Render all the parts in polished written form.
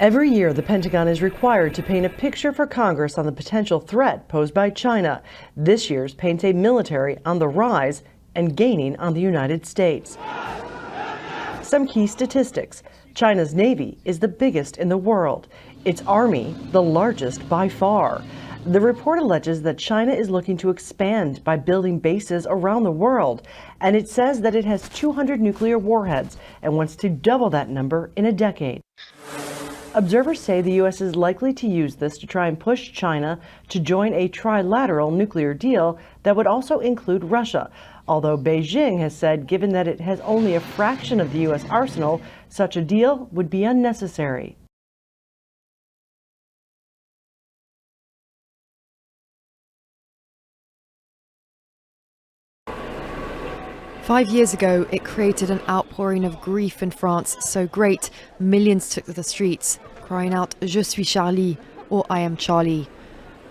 Every year, the Pentagon is required to paint a picture for Congress on the potential threat posed by China. This year's paints a military on the rise and gaining on the United States. Some key statistics. China's Navy is the biggest in the world. Its army, the largest by far. The report alleges that China is looking to expand by building bases around the world, and it says that it has 200 nuclear warheads and wants to double that number in a decade. Observers say the U.S. is likely to use this to try and push China to join a trilateral nuclear deal that would also include Russia, although Beijing has said given that it has only a fraction of the U.S. arsenal, such a deal would be unnecessary. Five years ago, it created an outpouring of grief in France so great, millions took to the streets, crying out, "Je suis Charlie," or "I am Charlie."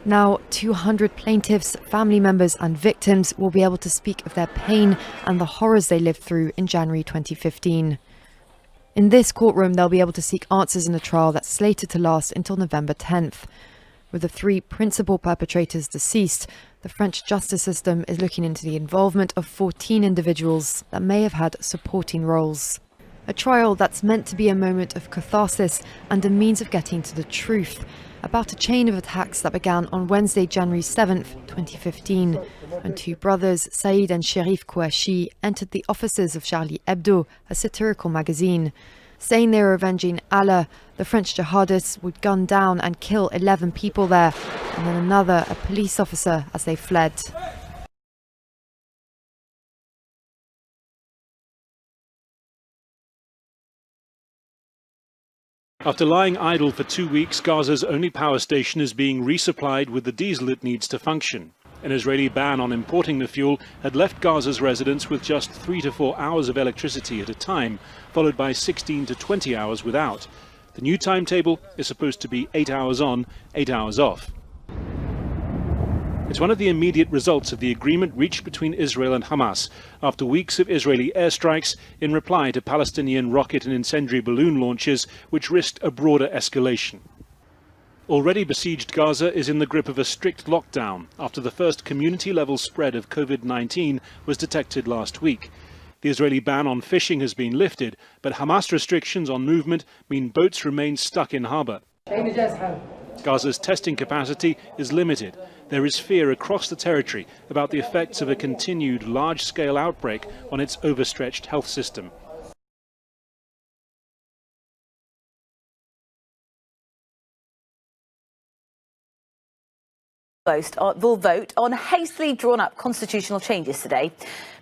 Now, 200 plaintiffs, family members and victims will be able to speak of their pain and the horrors they lived through in January 2015. In this courtroom, they'll be able to seek answers in a trial that's slated to last until November 10th. With the three principal perpetrators deceased, the French justice system is looking into the involvement of 14 individuals that may have had supporting roles. A trial that's meant to be a moment of catharsis and a means of getting to the truth about a chain of attacks that began on Wednesday, January 7th, 2015, when two brothers, Saïd and Sherif Kouachi, entered the offices of Charlie Hebdo, a satirical magazine. Saying they were avenging Allah, the French jihadists would gun down and kill 11 people there, and then another, a police officer, as they fled. After lying idle for 2 weeks, Gaza's only power station is being resupplied with the diesel it needs to function. An Israeli ban on importing the fuel had left Gaza's residents with just 3 to 4 hours of electricity at a time, followed by 16 to 20 hours without. The new timetable is supposed to be 8 hours on, 8 hours off. It's one of the immediate results of the agreement reached between Israel and Hamas after weeks of Israeli airstrikes in reply to Palestinian rocket and incendiary balloon launches, which risked a broader escalation. Already besieged Gaza is in the grip of a strict lockdown after the first community-level spread of COVID-19 was detected last week. The Israeli ban on fishing has been lifted, but Hamas restrictions on movement mean boats remain stuck in harbour. Gaza's testing capacity is limited. There is fear across the territory about the effects of a continued large-scale outbreak on its overstretched health system. Will vote on hastily drawn-up constitutional changes today.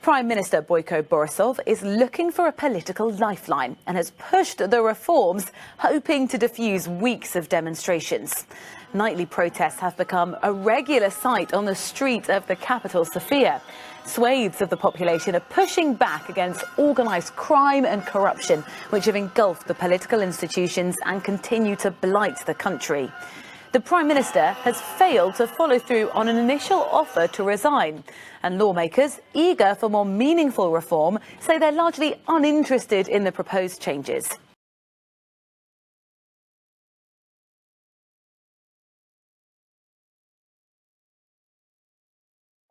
Prime Minister Boyko Borisov is looking for a political lifeline and has pushed the reforms, hoping to diffuse weeks of demonstrations. Nightly protests have become a regular sight on the streets of the capital, Sofia. Swathes of the population are pushing back against organised crime and corruption, which have engulfed the political institutions and continue to blight the country. The Prime Minister has failed to follow through on an initial offer to resign, and lawmakers, eager for more meaningful reform, say they're largely uninterested in the proposed changes.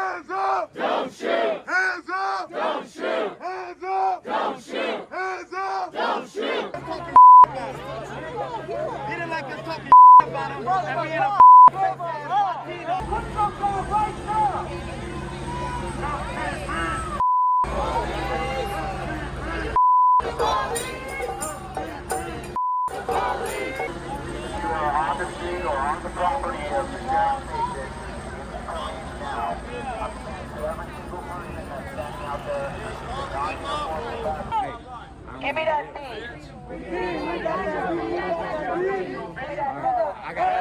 Hands up! Don't shoot! Hands up! Don't shoot! Hands up! Don't shoot! Hands up! Don't shoot! He didn't like us talking about him, and we had a put some guard right now! You are on the street or on the property of the gas station. Now, every single person that's standing out there, give me that beat. I got it.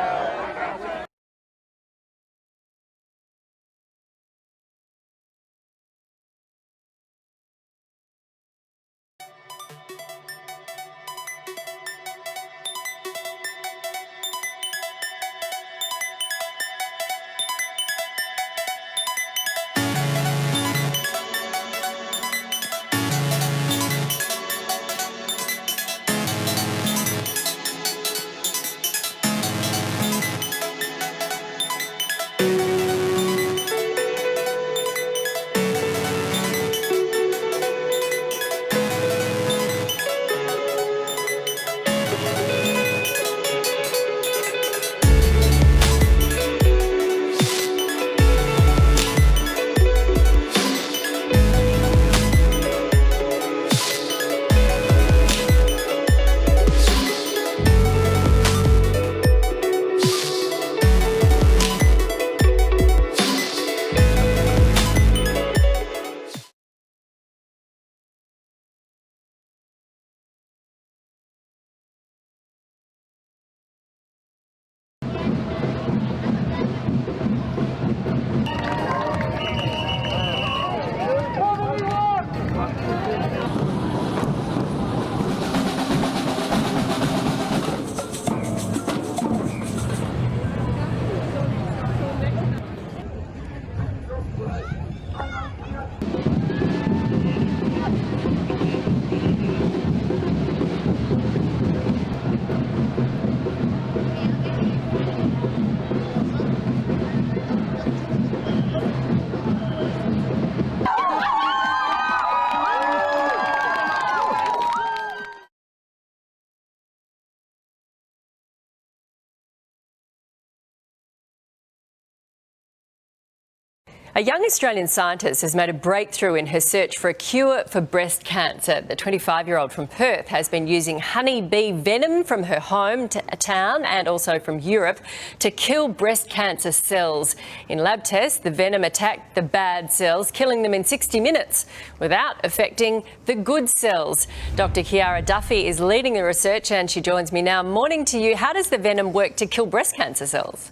A young Australian scientist has made a breakthrough in her search for a cure for breast cancer. The 25-year-old from Perth has been using honeybee venom from her hometown and also from Europe to kill breast cancer cells. In lab tests, the venom attacked the bad cells, killing them in 60 minutes without affecting the good cells. Dr. Chiara Duffy is leading the research and she joins me now. Morning to you. How does the venom work to kill breast cancer cells?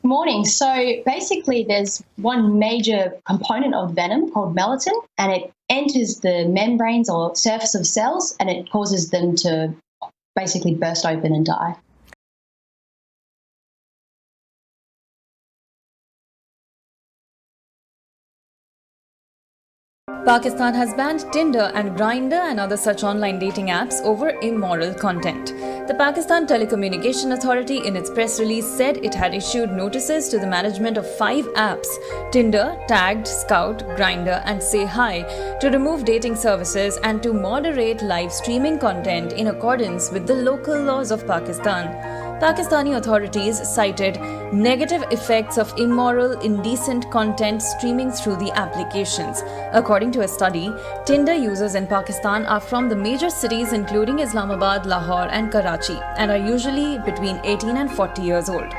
Morning. So basically there's one major component of venom called melatonin, and it enters the membranes or surface of cells and it causes them to basically burst open and die. Pakistan has banned Tinder and Grindr and other such online dating apps over immoral content. The Pakistan Telecommunication Authority in its press release said it had issued notices to the management of 5 apps, Tinder, Tagged, Scout, Grindr and Say Hi, to remove dating services and to moderate live streaming content in accordance with the local laws of Pakistan. Pakistani authorities cited negative effects of immoral, indecent content streaming through the applications. According to a study, Tinder users in Pakistan are from the major cities including Islamabad, Lahore and Karachi and are usually between 18 and 40 years old.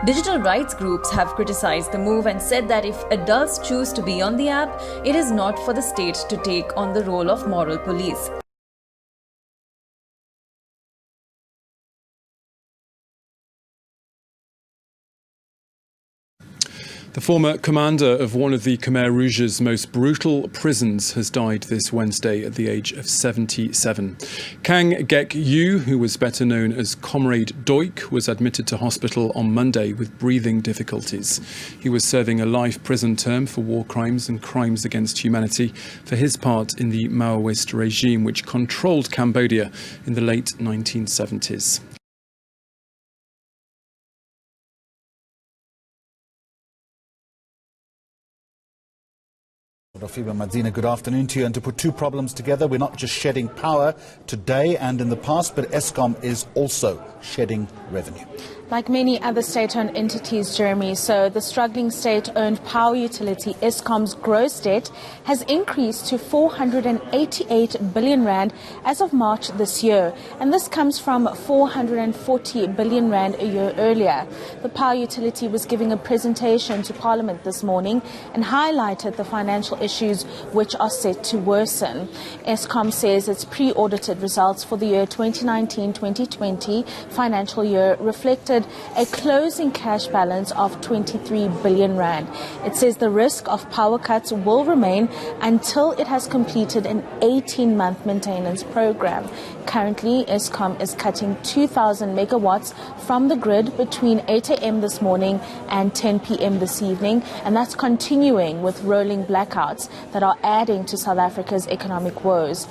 Digital rights groups have criticized the move and said that if adults choose to be on the app, it is not for the state to take on the role of moral police. The former commander of one of the Khmer Rouge's most brutal prisons has died this Wednesday at the age of 77. Kang Gek Yu, who was better known as Comrade Doik, was admitted to hospital on Monday with breathing difficulties. He was serving a life prison term for war crimes and crimes against humanity for his part in the Maoist regime which controlled Cambodia in the late 1970s. Rafiba Madina, good afternoon to you. And to put two problems together, we're not just shedding power today and in the past, but Eskom is also shedding revenue. Like many other state-owned entities, Jeremy, so the struggling state-owned power utility Eskom's gross debt has increased to 488 billion rand as of March this year, and this comes from 440 billion rand a year earlier. The power utility was giving a presentation to Parliament this morning and highlighted the financial issues which are set to worsen. Eskom says its pre-audited results for the year 2019-2020 financial year reflected a closing cash balance of 23 billion rand. It says the risk of power cuts will remain until it has completed an 18-month maintenance program. Currently, Eskom is cutting 2,000 megawatts from the grid between 8 a.m. this morning and 10 p.m. this evening, and that's continuing with rolling blackouts that are adding to South Africa's economic woes.